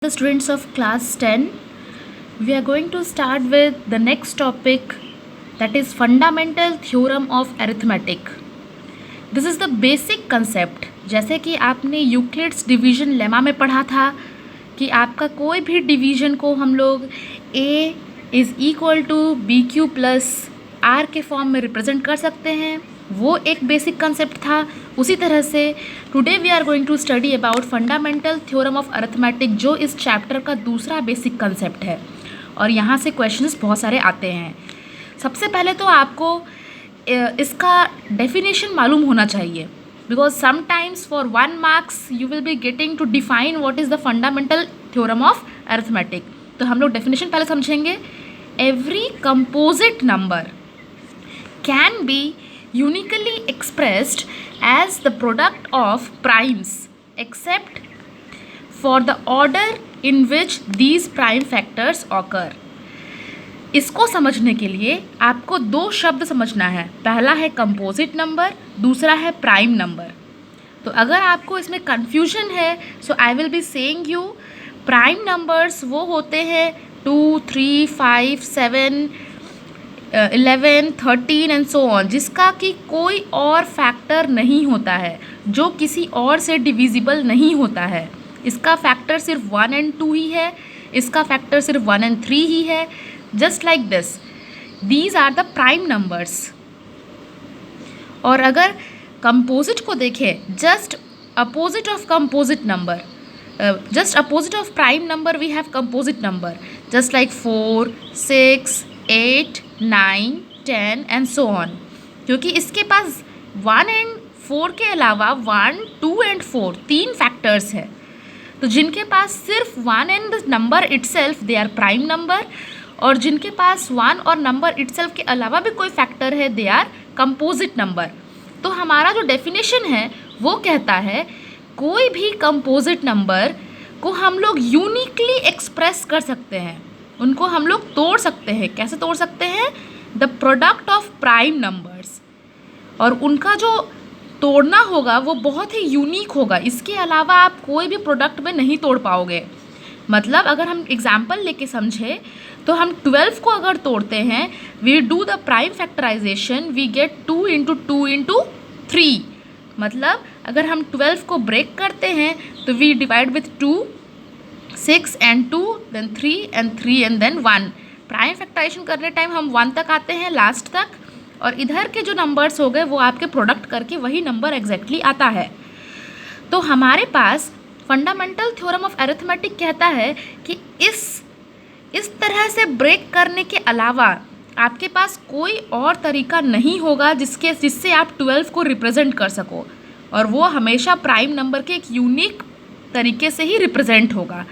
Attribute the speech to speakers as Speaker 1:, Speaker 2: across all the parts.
Speaker 1: The students of class 10, we are going to start with the next topic, that is fundamental theorem of arithmetic. This is the basic concept. जैसे कि आपने Euclid's division lemma में पढ़ा था कि आपका कोई भी डिवीजन को हम लोग a is equal to B Q plus R के फॉर्म में रिप्रेजेंट कर सकते हैं, वो एक बेसिक कंसेप्ट था. उसी तरह से today we are going to study about fundamental theorem of arithmetic, जो इस चैप्टर का दूसरा बेसिक कंसेप्ट है. और यहाँ से क्वेश्चंस बहुत सारे आते हैं. सबसे पहले तो आपको इसका डेफिनेशन मालूम होना चाहिए, because sometimes for 1 marks you will be getting to define what is the fundamental theorem of arithmetic. तो हम लोग डेफिनेशन पहले समझेंगे. Every composite number can be uniquely expressed as the product of primes except for the order in which these prime factors occur. इसको समझने के लिए आपको दो शब्द समझना है. पहला है कंपोजिट नंबर, दूसरा है प्राइम नंबर. तो अगर आपको इसमें कन्फ्यूजन है, so I will be saying you prime numbers वो होते हैं 2, 3, 5, 7, 11, 13 एंड सो ऑन, जिसका कि कोई और फैक्टर नहीं होता है, जो किसी और से डिविजिबल नहीं होता है. इसका फैक्टर सिर्फ 1 and 2 ही है, इसका फैक्टर सिर्फ 1 and 3 ही है. Just like this, these are the prime numbers. और अगर कंपोजिट को देखें, just opposite of composite number, just opposite of prime number we have composite number, just like 4, 6, 8, 9, 10 and so on. क्योंकि इसके पास 1 and 4 के अलावा 1, 2 and 4 तीन फैक्टर्स हैं. तो जिनके पास सिर्फ 1 and the number itself they are prime number, और जिनके पास 1 और नंबर इटसेल्फ के अलावा भी कोई फैक्टर है दे आर कंपोजिट नंबर. तो हमारा जो डेफिनेशन है वो कहता है कोई भी कंपोजिट नंबर को हम लोग यूनिकली एक्सप्रेस कर सकते हैं, उनको हम लोग तोड़ सकते हैं. कैसे तोड़ सकते हैं? The product of prime numbers. और उनका जो तोड़ना होगा वो बहुत ही यूनिक होगा. इसके अलावा आप कोई भी प्रोडक्ट में नहीं तोड़ पाओगे. मतलब अगर हम एग्जाम्पल लेके समझे तो हम 12 को अगर तोड़ते हैं, we do the prime factorization, we get 2 into 2 into 3. मतलब अगर हम 12 को ब्रेक करते हैं तो we divide with 2, 6 and 2, then 3 and 3 and then 1. Prime factorisation करने टाइम हम 1 तक आते हैं, लास्ट तक, और इधर के जो नंबर्स हो गए वो आपके प्रोडक्ट करके वही नंबर एग्जैक्टली आता है. तो हमारे पास फंडामेंटल थ्योरम ऑफ अरिथमेटिक कहता है कि इस तरह से ब्रेक करने के अलावा आपके पास कोई और तरीका नहीं होगा जिससे आप 12 को रिप्रेजेंट कर सको, और वो हमेशा प्राइम नंबर के एक यूनिक तरीके से ही रिप्रेजेंट होगा.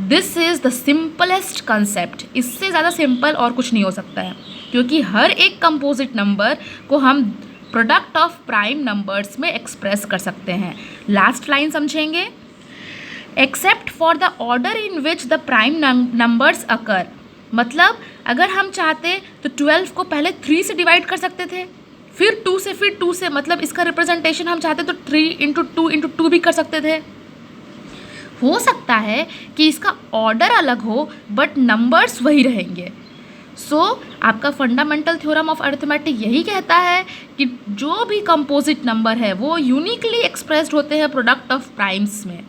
Speaker 1: This is the simplest concept. इससे ज़्यादा सिंपल और कुछ नहीं हो सकता है, क्योंकि हर एक कंपोजिट नंबर को हम प्रोडक्ट ऑफ प्राइम नंबर्स में एक्सप्रेस कर सकते हैं. लास्ट लाइन समझेंगे. Except for the order in which the prime numbers occur. मतलब अगर हम चाहते तो 12 को पहले 3 से डिवाइड कर सकते थे, फिर 2 से, फिर 2 से. मतलब इसका रिप्रेजेंटेशन हम चाहते तो 3 into 2 into 2 भी कर सकते थे. हो सकता है कि इसका ऑर्डर अलग हो बट नंबर्स वही रहेंगे. सो आपका फंडामेंटल थ्योरम ऑफ अरिथमेटिक यही कहता है कि जो भी कंपोजिट नंबर है वो यूनिकली एक्सप्रेस्ड होते हैं प्रोडक्ट ऑफ प्राइम्स में.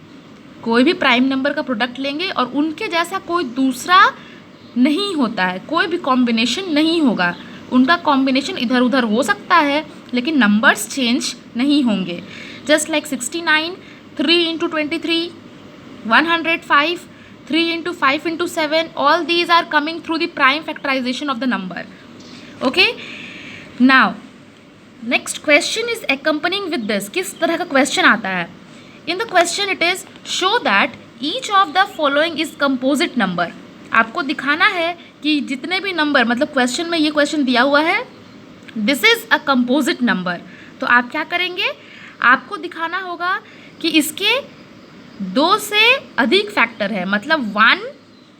Speaker 1: कोई भी प्राइम नंबर का प्रोडक्ट लेंगे और उनके जैसा कोई दूसरा नहीं होता है, कोई भी कॉम्बिनेशन नहीं होगा. उनका कॉम्बिनेशन इधर उधर हो सकता है लेकिन नंबर्स चेंज नहीं होंगे. Just like 69, 3 into 23, 105, 3 into 5 into 7, all these are coming through the prime factorization of the number. Okay, now next question is accompanying with this. किस तरह का क्वेश्चन आता है? In the question it is show that each of the following is composite number. आपको दिखाना है कि जितने भी नंबर, मतलब क्वेश्चन में ये क्वेश्चन दिया हुआ है this is a composite number. तो आप क्या करेंगे? आपको दिखाना होगा कि इसके 2 से अधिक फैक्टर है, मतलब 1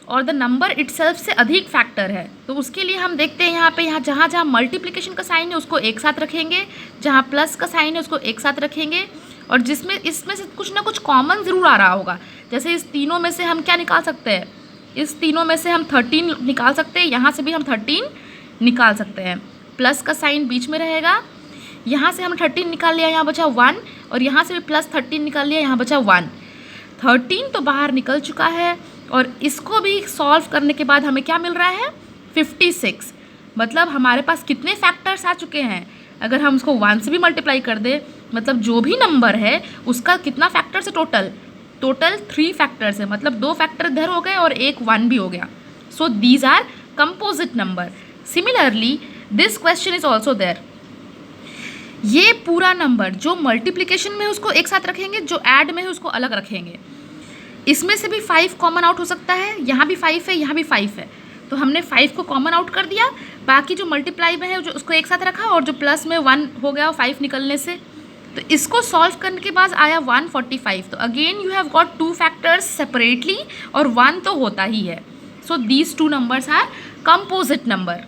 Speaker 1: और द नंबर इटसेल्फ से अधिक फैक्टर है. तो उसके लिए हम देखते हैं यहाँ जहाँ जहाँ मल्टीप्लिकेशन का साइन है उसको एक साथ रखेंगे, जहाँ प्लस का साइन है उसको एक साथ रखेंगे, और जिसमें इसमें से कुछ ना कुछ कॉमन ज़रूर आ रहा होगा. जैसे इस तीनों में से हम क्या निकाल सकते हैं, इस तीनों में से हम 13 निकाल सकते हैं, यहाँ से भी हम 13 निकाल सकते हैं, प्लस का साइन बीच में रहेगा। यहाँ से हम 13 निकाल लिया, यहाँ बचा 1, और यहाँ से भी प्लस 13 निकाल लिया, यहाँ बचा 1। 13 तो बाहर निकल चुका है, और इसको भी सॉल्व करने के बाद हमें क्या मिल रहा है, 56। मतलब हमारे पास कितने फैक्टर्स आ चुके हैं, अगर हम उसको 1 से भी मल्टीप्लाई कर दे, मतलब जो भी नंबर है उसका कितना फैक्टर्स है, टोटल 3 फैक्टर्स है, मतलब 2 फैक्टर इधर हो गए और एक 1 भी हो गया। So these are composite number. Similarly this question is also there. ये पूरा नंबर जो मल्टीप्लिकेशन में उसको एक साथ रखेंगे, जो ऐड में है उसको अलग रखेंगे। इसमें से भी 5 कॉमन आउट हो सकता है, यहाँ भी 5 है, यहाँ भी 5 है, तो हमने 5 को कॉमन आउट कर दिया, बाकी जो मल्टीप्लाई में है जो उसको एक साथ रखा, और जो प्लस में 1 हो गया 5 निकलने से। तो इसको सॉल्व करने के बाद आया 145। तो again you have got 2 factors separately, और 1 तो होता ही है। So these 2 numbers are composite number.